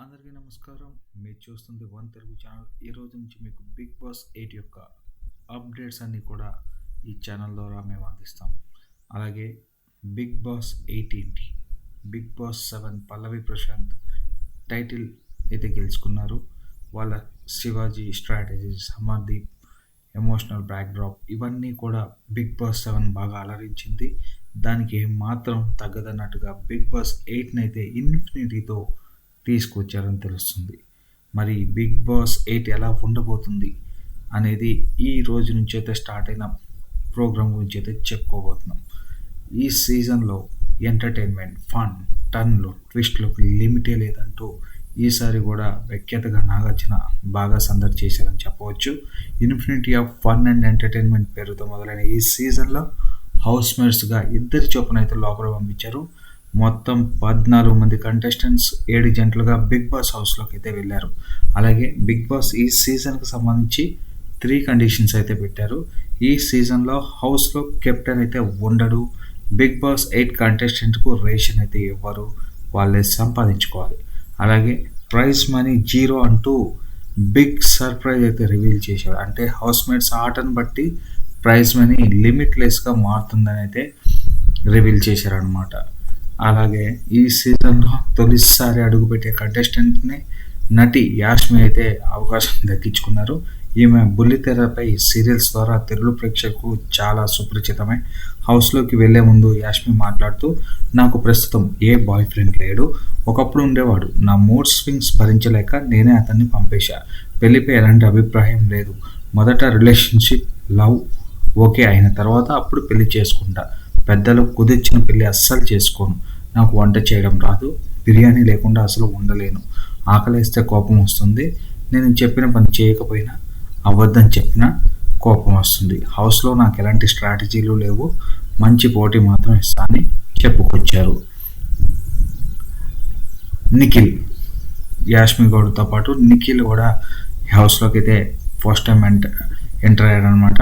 అందరికీ నమస్కారం. మీరు చూస్తుంది వన్ తెలుగు ఛానల్. ఈ రోజు నుంచి మీకు బిగ్ బాస్ 8 యొక్క అప్డేట్స్ అన్నీ కూడా ఈ ఛానల్ ద్వారా మేము అందిస్తాం. అలాగే బిగ్ బాస్ 8 ఏంటి, బిగ్ బాస్ 7 పల్లవి ప్రశాంత్ టైటిల్ అయితే గెలుచుకున్నారు. వాళ్ళ Shivaji strategies, Amardeep emotional backdrop ఇవన్నీ కూడా బిగ్ బాస్ 7 బాగా అలరించింది. దానికి మాత్రం తగ్గదన్నట్టుగా బిగ్ బాస్ 8 అయితే ఇన్ఫినిటీతో తీసుకొచ్చారని తెలుస్తుంది. మరి బిగ్ బాస్ 8 ఎలా ఉండబోతుంది అనేది ఈ రోజు నుంచి అయితే స్టార్ట్ అయిన ప్రోగ్రామ్ గురించి అయితే చెప్పుకోబోతున్నాం. ఈ సీజన్లో ఎంటర్టైన్మెంట్, ఫన్, టర్న్లు, ట్విస్ట్లకు లిమిటే లేదంటూ ఈసారి కూడా వ్యాఖ్యాతగా నాగార్జున బాగా సందడి చేశారని చెప్పవచ్చు. Infinity of fun and entertainment పేరుతో మొదలైన ఈ సీజన్లో హౌస్ మేట్స్గా 2 చొప్పున అయితే లోపల పంపించారు. మొత్తం 14 మంది కంటెస్టెంట్స్ 7 జంటలుగా బిగ్ బాస్ హౌస్లోకి అయితే వెళ్ళారు. అలాగే బిగ్ బాస్ ఈ సీజన్కి సంబంధించి 3 కండిషన్స్ అయితే పెట్టారు. ఈ సీజన్లో హౌస్లో కెప్టెన్ అయితే ఉండడు. బిగ్ బాస్ 8 కంటెస్టెంట్కు రేషన్ అయితే ఇవ్వరు, వాళ్ళే సంపాదించుకోవాలి. అలాగే ప్రైజ్ మనీ 0 అంటూ బిగ్ సర్ప్రైజ్ అయితే రివీల్ చేశారు. అంటే హౌస్ మేట్స్ ఆటను బట్టి ప్రైజ్ మనీ లిమిట్లెస్గా మారుతుందని అయితే రివీల్ చేశారనమాట. అలాగే ఈ సీజన్లో తొలిసారి అడుగుపెట్టే కంటెస్టెంట్ని నటి యాష్మి అయితే అవకాశం దక్కించుకున్నారు. ఈమె బుల్లితెరపై సీరియల్స్ ద్వారా తెలుగు ప్రేక్షకులకు చాలా సుపరిచితమే. హౌస్లోకి వెళ్లే ముందు యాష్మి మాట్లాడుతూ, నాకు ప్రస్తుతం ఏ బాయ్ ఫ్రెండ్ లేడు, ఒకప్పుడు ఉండేవాడు. నా మూడ్ స్వింగ్స్ భరించలేక నేనే అతన్ని పంపేశా. పెళ్లిపై ఎలాంటి అభిప్రాయం లేదు. మొదట రిలేషన్షిప్, లవ్ ఓకే అయిన తర్వాత అప్పుడు పెళ్లి చేసుకుంటా. పెద్దలు కుదిర్చిన పెళ్లి అస్సలు చేసుకోను. నాకు వంట చేయడం రాదు. బిర్యానీ లేకుండా అసలు ఉండలేను. ఆకలేస్తే కోపం వస్తుంది. నేను చెప్పిన పని చేయకపోయినా, అబద్ధం చెప్పినా కోపం వస్తుంది. హౌస్లో నాకు ఎలాంటి స్ట్రాటజీలు లేవు. మంచి పోటీ మాత్రం ఇస్తానని చెప్పుకొచ్చారు. నిఖిల్, యాష్మి గౌడ్తో పాటు నిఖిల్ కూడా హౌస్లోకి అయితే ఫస్ట్ టైం ఎంటర్ అయ్యారనమాట.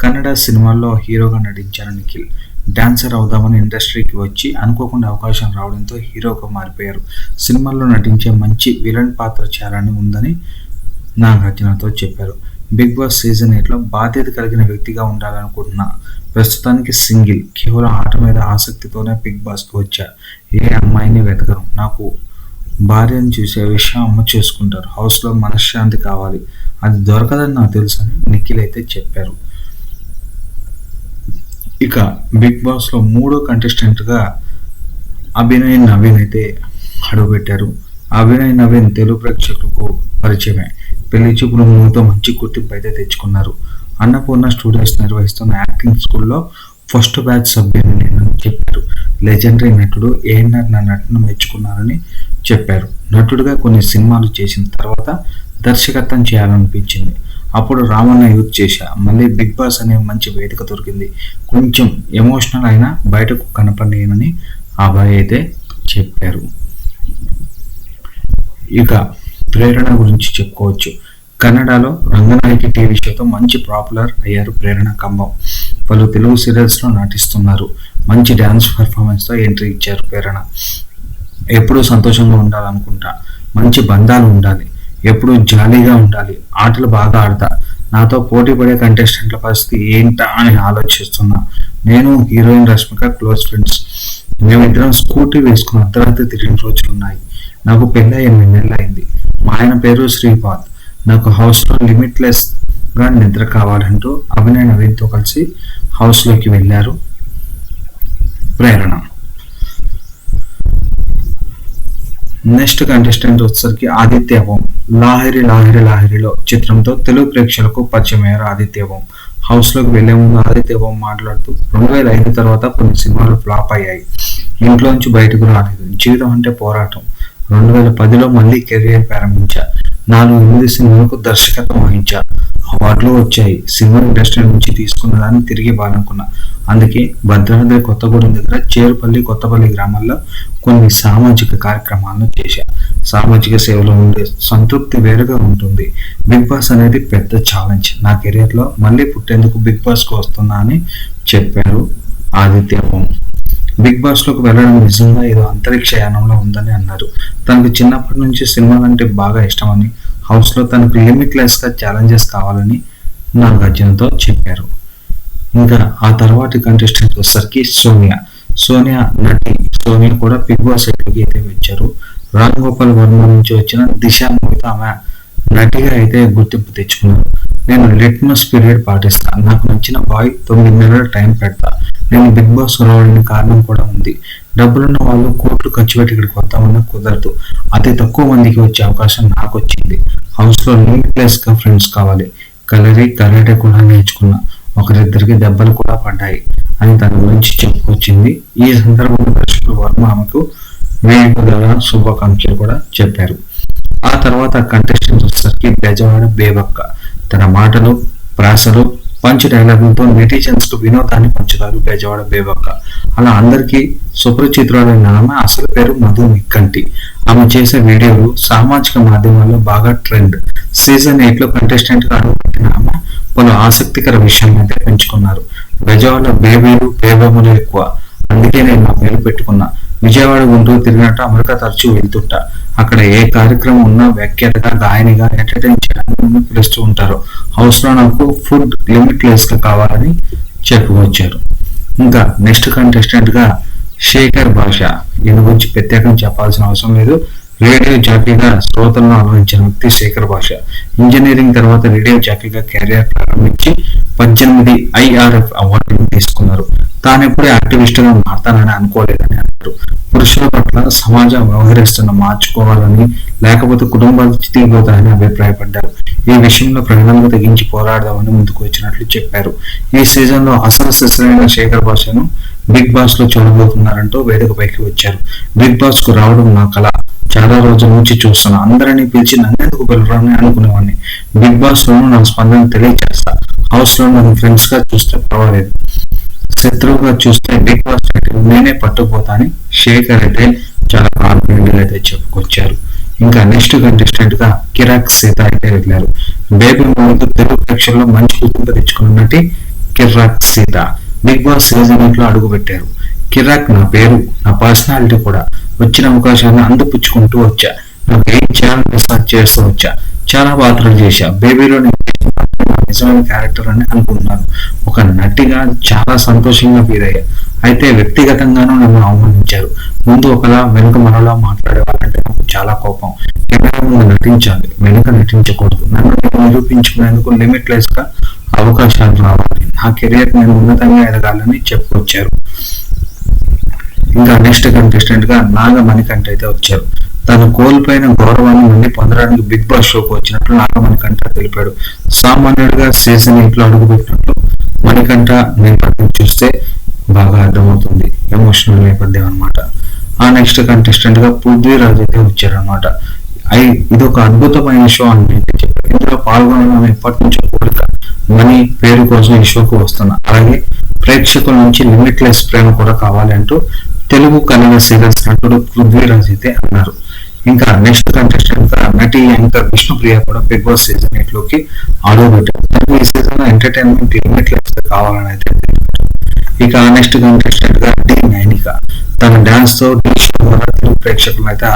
కన్నడ సినిమాల్లో హీరోగా నటించారు నిఖిల్. డాన్సర్ అవుదామని ఇండస్ట్రీకి వచ్చి అనుకోకుండా అవకాశం రావడంతో హీరోగా మారిపోయారు. సినిమాల్లో నటించే మంచి విలన్ పాత్ర చేయాలని ఉందని నాగార్జునతో చెప్పారు. బిగ్ బాస్ సీజన్ 8లో బాధ్యత కలిగిన వ్యక్తిగా ఉండాలనుకుంటున్నా. ప్రస్తుతానికి సింగిల్, కేవలం ఆట మీద ఆసక్తితోనే బిగ్ బాస్కి వచ్చా. ఏ అమ్మాయిని వెతకను. నాకు భార్యను చూసే విషయం అమ్మ చూసుకుంటారు. హౌస్లో మనశ్శాంతి కావాలి, అది దొరకదని నాకు తెలుసు అని నిఖిల్ అయితే చెప్పారు. ఇక బిగ్ బాస్లో 3వ కంటెస్టెంట్గా అభినయ్ నవీన్ అయితే అడుగుపెట్టారు. అభినయ్ నవీన్ తెలుగు ప్రేక్షకులకు పరిచయమే. పెళ్లి చూపుల మూవీతో మంచి గుర్తింపు అయితే తెచ్చుకున్నారు. అన్నపూర్ణ స్టూడియోస్ నిర్వహిస్తున్న యాక్టింగ్ స్కూల్లో ఫస్ట్ బ్యాచ్ సభ్యుని నేను చెప్పారు. లెజెండరీ నటుడు ఏఎన్ఆర్ నా నటన మెచ్చుకున్నారని చెప్పారు. నటుడుగా కొన్ని సినిమాలు చేసిన తర్వాత దర్శకత్వం చేయాలనిపించింది. అప్పుడు రామన్న యూత్ చేశా. మళ్ళీ బిగ్ బాస్ అనే మంచి వేదిక దొరికింది. కొంచెం ఎమోషనల్ అయినా బయటకు కనపడలేనని అబ్బాయి అయితే చెప్పారు. ఇక ప్రేరణ గురించి చెప్పుకోవచ్చు. కన్నడలో రంగనాయకి టీవీ షోతో మంచి పాపులర్ అయ్యారు ప్రేరణ కంబం. పలు తెలుగు సీరియల్స్లో నటిస్తున్నారు. మంచి డ్యాన్స్ పర్ఫార్మెన్స్తో ఎంట్రీ ఇచ్చారు ప్రేరణ. ఎప్పుడూ సంతోషంగా ఉండాలనుకుంటా. మంచి బంధాలు ఉండాలి. ఎప్పుడు జాలీగా ఉండాలి. ఆటలు బాగా ఆడతా. నాతో పోటీ పడే కంటెస్టెంట్ల పరిస్థితి ఏంటా అని ఆలోచిస్తున్నా. నేను హీరోయిన్ రష్మిక క్లోజ్ ఫ్రెండ్స్. మేమిద్దరం స్కూటీ వేసుకుని అర్ధరాత్రి తిరిగిన రోజులు ఉన్నాయి. నాకు పెళ్ళి 8 నెలలు అయింది. మా ఆయన పేరు శ్రీపాద్. నాకు హౌస్లో లిమిట్లెస్గా నిద్ర కావాలంటూ అభినయ్ నవీన్తో కలిసి హౌస్లోకి వెళ్ళారు ప్రేరణ. నెక్స్ట్ కంటెస్టెంట్ వచ్చేసరికి ఆదిత్య ఓం. లాహిరి లాహిరి లాహిరిలో చిత్రంతో తెలుగు ప్రేక్షకులకు పరిచయం అయ్యారు ఆదిత్య ఓం. హౌస్లోకి వెళ్లే ముందు ఆదిత్య ఓం మాట్లాడుతూ, 2005 తర్వాత కొన్ని సినిమాలు ఫ్లాప్ అయ్యాయి. ఇంట్లోంచి బయటకు రాలేదు. జీవితం అంటే పోరాటం. 2010లో మళ్ళీ కెరీర్ ప్రారంభించా. 4-8 సినిమాలకు దర్శకత్వం వహించా. అవార్డులు వచ్చాయి. సినిమా ఇండస్ట్రీ నుంచి తీసుకున్న దాన్ని తిరిగి ఇవ్వాలనుకున్నా. అందుకే భద్రాద్రి కొత్తగూడెం దగ్గర చేరుపల్లి, కొత్తపల్లి గ్రామాల్లో కొన్ని సామాజిక కార్యక్రమాలను చేశా. సామాజిక సేవలో ఉండే సంతృప్తి వేరుగా ఉంటుంది. బిగ్ బాస్ అనేది పెద్ద ఛాలెంజ్. నా కెరీర్లో మళ్ళీ పుట్టేందుకు బిగ్ బాస్కు వస్తున్నా అని చెప్పారు ఆదిత్య ఓం. బిగ్ బాస్ లోకి వెళ్ళడం నిజంగా ఏదో అంతరిక్ష యానంలో ఉందని అన్నారు. తనకు చిన్నప్పటి నుంచి సినిమాలంటే బాగా ఇష్టమని, హౌస్ లో తనకు లిమిట్లెస్ గా ఛాలెంజెస్ కావాలని నాగార్జునతో చెప్పారు. ఇంకా ఆ తర్వాతి కంటెస్టెంట్ వచ్చేసరికి సోనియా నటి సోనియా కూడా బిగ్ బాస్ లోకి అయితే వచ్చారు. రామ్ గోపాల్ వర్మ నుంచి వచ్చిన దిశ మూవీతో ఆమె నటిగా అయితే గుర్తింపు తెచ్చుకున్నారు. నేను లిట్మస్ పీరియడ్ పాటిస్తాను, నాకు నచ్చిన బాయ్ 9 నెలల టైం పెడతా, నేను బిగ్ బాస్ రావడానికి కారణం కూడా ఉంది. డబ్బులున్న వాళ్ళు కోట్లు ఖర్చు పెట్టి ఇక్కడికి వద్దామన్నా కుదరదు. అతి తక్కువ మందికి వచ్చే అవకాశం నాకు వచ్చింది. హౌస్ లో లిమిట్లెస్ గా ఫ్రెండ్స్ కావాలి. కరాటే కూడా నేర్చుకున్నా, ఒకరిద్దరికి దెబ్బలు కూడా పడ్డాయి అని తన గురించి చెప్పుకొచ్చింది. ఈ సందర్భంగా దర్శకుడు వర్మ ఆమెకు వేడుకల శుభాకాంక్షలు కూడా చెప్పారు. ఆ తర్వాత కంటెస్టెంట్ వచ్చేసరికి బెజవాడ బేబక్క. తన మాటలు, ప్రాసలు, పంచ్ డైలాగులతో నెటిజన్స్ కు వినోదాన్ని పంచుతారు బెజవాడ బేబక్క. అలా అందరికీ సుపరిచితురాలైన ఆమె అసలు పేరు మధు నిక్కంటి. ఆమె చేసే వీడియోలు సామాజిక మాధ్యమాల్లో బాగా ట్రెండ్. సీజన్ 8 లో కంటెస్టెంట్ గా అడుగుపెట్టిన ఆమె పలు ఆసక్తికర విషయాలను అయితే పెంచుకున్నారు. బెజవాడ బేబీలు బేబమ్మలు ఎక్కువ, అందుకే నేను నా పేరు పెట్టుకున్నా. విజయవాడ గుంటూరు తిరిగినట్టు అమెరికా తరచూ వెళ్తుంటా. అక్కడ ఏ కార్యక్రమం ఉన్నా వ్యాఖ్యాతగా, గాయనిగా ఎంటర్టైన్ చేయడానికి పిలుస్తూ ఉంటారు. హౌస్ లో నాకు ఫుడ్ లిమిట్లెస్ గా కావాలని చెప్పుకొచ్చారు. ఇంకా నెక్స్ట్ కంటెస్టెంట్ గా శేఖర్ భాష. ఈయన గురించి ప్రత్యేకంగా చెప్పాల్సిన అవసరం లేదు. రేడియో జాకీగా శ్రోతలను ఆలోచించిన వ్యక్తి శేఖర్ భాష. ఇంజనీరింగ్ తర్వాత రేడియో జాకీగా కెరియర్ ప్రారంభించి 18 IRF అవార్డులను తీసుకున్నారు. తానెప్పుడే యాక్టివిస్ట్ గా మారతానని అనుకోలేదని అన్నారు. పురుషుల పట్ల సమాజం వ్యవహరిస్తున్న మార్చుకోవాలని, లేకపోతే కుటుంబాలు చితికిపోతాయని అభిప్రాయపడ్డారు. ఈ విషయంలో ప్రజలకు తెగించి పోరాడదామని ముందుకు వచ్చినట్లు చెప్పారు. ఈ సీజన్ లో అసలు శిశురైన శేఖర్ భాషను బిగ్ బాస్ లో చూడబోతున్నారంటూ వేదికపైకి వచ్చారు. బిగ్ బాస్ కు రావడం నా కళ, చాలా రోజుల నుంచి చూస్తున్నా, అందరినీ పిలిచి నన్నెందుకు పిలవరని అనుకునేవాడిని. బిగ్ బాస్ లోనూ నా స్పందన తెలియజేస్తా. హౌస్ లో నన్ను ఫ్రెండ్స్ గా చూస్తే పర్వాలేదు, శత్రువుగా చూస్తే బిగ్ బాస్ టైటిల్ నేనే పట్టుకుపోతా అని శేఖర్ అయితే చాలా కాన్ఫిడెంట్ గా అయితే చెప్పుకొచ్చారు. ఇంకా నెక్స్ట్ కంటెస్టెంట్ గా కిరాక్ సీత అయితే వెళ్ళారు. బేబీ మూవీతో తెలుగు ప్రేక్షకుల్లో మంచి గుర్తింపు తెచ్చుకున్నట్టు కిరాక్ సీత బిగ్ బాస్ సీజన్ 8 లో అడుగు పెట్టారు. కిరాక్ నా పేరు, నా పర్సనాలిటీ కూడా. వచ్చిన అవకాశాన్ని అందిపుచ్చుకుంటూ వచ్చా. నాకు ఏం చేయాలని సర్చ్ చేస్తూ వచ్చా. చాలా పాత్రలు చేశా. బేబీలో నిజమైన క్యారెక్టర్ అని అనుకుంటున్నాను. ఒక నటిగా చాలా సంతోషంగా ఫీల్ అయ్యా. అయితే వ్యక్తిగతంగానూ నన్ను అవమానించారు. ముందు ఒకలా, వెనుక మరోలా మాట్లాడే వాళ్ళంటే నాకు చాలా కోపం. కెమెరా ముందు నటించాలి, వెనుక నటించకూడదు. నన్ను నిరూపించుకునేందుకు లిమిట్లెస్ గా అవకాశాలు రావాలి. నా కెరియర్ నేను ఉన్నతంగా ఎదగాలని చెప్పుకొచ్చారు. ఇంకా నెక్స్ట్ కంటెస్టెంట్ గా నాగమణికంఠ అయితే వచ్చారు. తను కోల్పోయిన గౌరవాన్ని మళ్ళీ పొందడానికి బిగ్ బాస్ షోకు వచ్చినట్లు నాగమణికంఠ తెలిపాడు. సామాన్యుడిగా సీజన్ 8 లో అడుగుపెట్టినట్లు మణికంఠ నేపథ్యం చూస్తే బాగా అర్థమవుతుంది. ఎమోషనల్ నేపథ్యం అనమాట. ఆ నెక్స్ట్ కంటెస్టెంట్ గా పృథ్వీరాజ్ అయితే వచ్చారనమాట. ఇది ఒక అద్భుతమైన షో అని చెప్పారు. ఇందులో పాల్గొనడం ఎప్పటి నుంచో కోరిక. మనీ, పేరు కోసం ఈ షోకు వస్తున్నా. అలాగే ప్రేక్షకుల నుంచి లిమిట్లెస్ ప్రేమ కూడా కావాలి అంటూ తెలుగు కన్నడ సీరియల్స్ నటుడు పృథ్వీరాజ్ అయితే అన్నారు. ఇంకా నెక్స్ట్ కంటెస్టెంట్ గా నటి యాంకర్ విష్ణుప్రియ కూడా బిగ్ బాస్ సీజన్ 8 లోకి అడుగు పెట్టారు. ఈ సీజన్ లో ఎంటర్టైన్మెంట్ లిమిట్లెస్ కావాలని అయితే. ఇక నెక్స్ట్ కంటెస్టెంట్ గా డి నైనిక. తన డాన్స్ తో తెలుగు ప్రేక్షకులను అయితే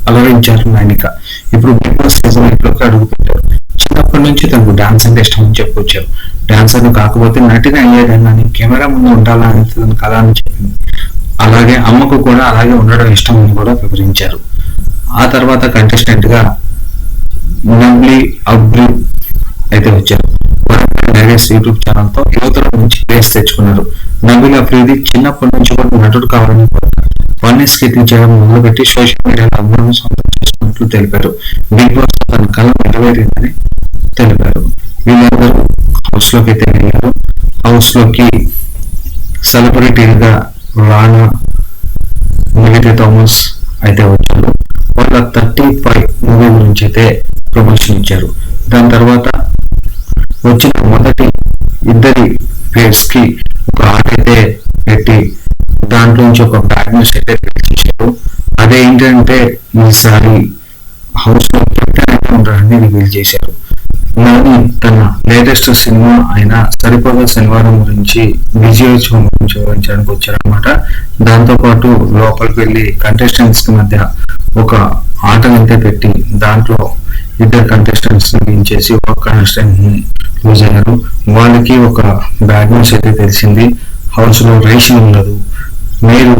అలరించారు నైనిక. ఇప్పుడు బిగ్ బాస్ సీజన్ 8 లోకి అడుగు పెట్టారు. చిన్నప్పటి నుంచి తనకు డాన్స్ అంటే ఇష్టం అని చెప్పొచ్చారు. డాన్సర్ కాకపోతే నటిగా అయ్యేదాన్ని, కెమెరా ముందు ఉండాలని తన కళ అని చెప్పింది. అలాగే అమ్మకు కూడా అలాగే ఉండడం ఇష్టం అని కూడా వివరించారు. ఆ తర్వాత కంటెస్టెంట్ గా నవ్లీ అబ్రి అయితే వచ్చారు. డైరెక్ట్స్ యూట్యూబ్ ఛానల్ తో యువతల నుంచి ప్లేస్ తెచ్చుకున్నారు. నబీల్ అఫ్రీది చిన్నప్పటి నుంచి కూడా నటుడు కావాలని కోరుతారు. ఫన్నీ స్కిట్లు చేయడం మొదలుపెట్టి సోషల్ మీడియాలో అభిమానం సొంతం చేసుకున్నట్లు తెలిపారు. బిగ్ బాస్ తన కళ నెరవేరిందని తెలిపారు. వీళ్ళందరూ హౌస్ లోకి అయితే వెళ్ళారు. హౌస్ లోకి సెలబ్రిటీగా రానా, నివేదిత థామస్ అయితే వచ్చారు. వాళ్ళ 35 మూవీ గురించి అయితే ప్రమోషన్ ఇచ్చారు. దాని తర్వాత వచ్చిన మొదటి ఇద్దరి పేర్స్ కి ఒక ఆట అయితే పెట్టి దాంట్లో నుంచి ఒక బ్యాడ్ న్యూస్ అయితే చేశారు. అదేంటంటే ఈసారి హౌస్ లో కెప్టెన్ అయితే ఉంటారని రివీల్ చేశారు. నాని తన లేటెస్ట్ సినిమా అయిన సరిపోద శనివారం గురించి విజయోత్సవం గురించి వివరించడానికి వచ్చారనమాట. దాంతో పాటు లోపలికి వెళ్ళి కంటెస్టెంట్స్ కి మధ్య ఒక ఆటనైతే పెట్టి దాంట్లో ఇద్దరు కంటెస్టెంట్స్ చేసి ఒక కంటెస్టెంట్ ని లూజ్ అయ్యారు. వాళ్ళకి ఒక బ్యాడ్ న్యూస్ అయితే తెలిసింది, హౌస్ లో రేషన్ ఉండదు, మీరు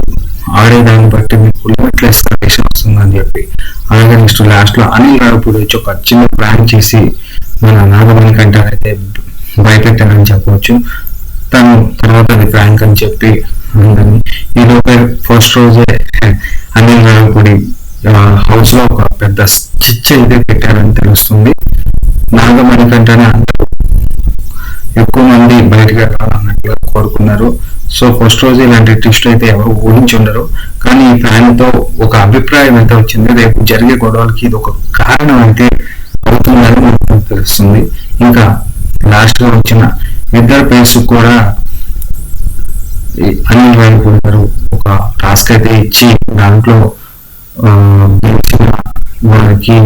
ఆడేదాన్ని బట్టి మీకు లిమిట్లెస్ రేషన్ వస్తుందని చెప్పి. అలాగే నెక్స్ట్ లాస్ట్ లో అనిల్ రావిపూడి వచ్చి ఒక చిన్న ప్లాన్ చేసి మన నాగమణి కంటే అయితే భయపెట్టారని చెప్పవచ్చు. తను తర్వాత అది ప్రాంక్ అని చెప్పి ఉందని ఈ లోపే ఫస్ట్ రోజే అనిల్ రావిపూడి హౌస్ లో ఒక పెద్ద చిచ్చు అయితే పెట్టారని తెలుస్తుంది. నాగమణి కంటేనే అందరూ ఎక్కువ మంది బయటకు వెళ్ళాలన్నట్టుగా కోరుకున్నారు. సో ఫస్ట్ రోజు ఇలాంటి ట్విస్ట్ అయితే ఎవరు ఊహించి ఉండరు. కానీ ఈ ప్లాన్ తో ఒక అభిప్రాయం అయితే వచ్చింది. రేపు జరిగే గొడవలకి ఇది ఒక కారణం అయితే అవుతుందని మనకు తెలుస్తుంది. ఇంకా లాస్ట్ లో వచ్చిన ఇద్దరు పేర్స్ కూడా అనిల్ రావిపూడి గారు ఒక టాస్క్ అయితే ఇచ్చి దాంట్లో గెలిచిన వారికి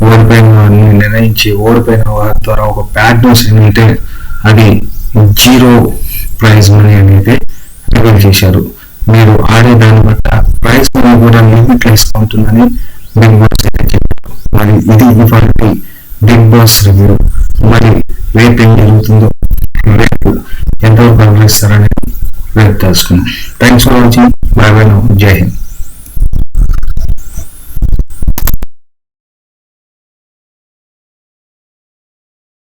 ఓడిపోయిన వారిని నిర్ణయించి ఓడిపోయిన వారి ద్వారా ఒక బ్యాడ్ న్యూస్ ఏంటంటే అది 0 ప్రైజ్ మనీ అనేది రివీల్ చేశారు. మీరు ఆడే దాన్ని బట్టి ప్రైజ్ మనీ కూడా లిమిట్లెస్ ఉంటుందని బిగ్ బాస్ అయితే చెప్పారు. మరి ఇది ఇవాళ బిగ్ బాస్ రివ్యూ. మరి రేపు ఏం జరుగుతుందో, రేపు ఎంతవరకు గమనిస్తారని రేపు తెలుసుకుందాం. Thanks for watching. By by. జై హింద్.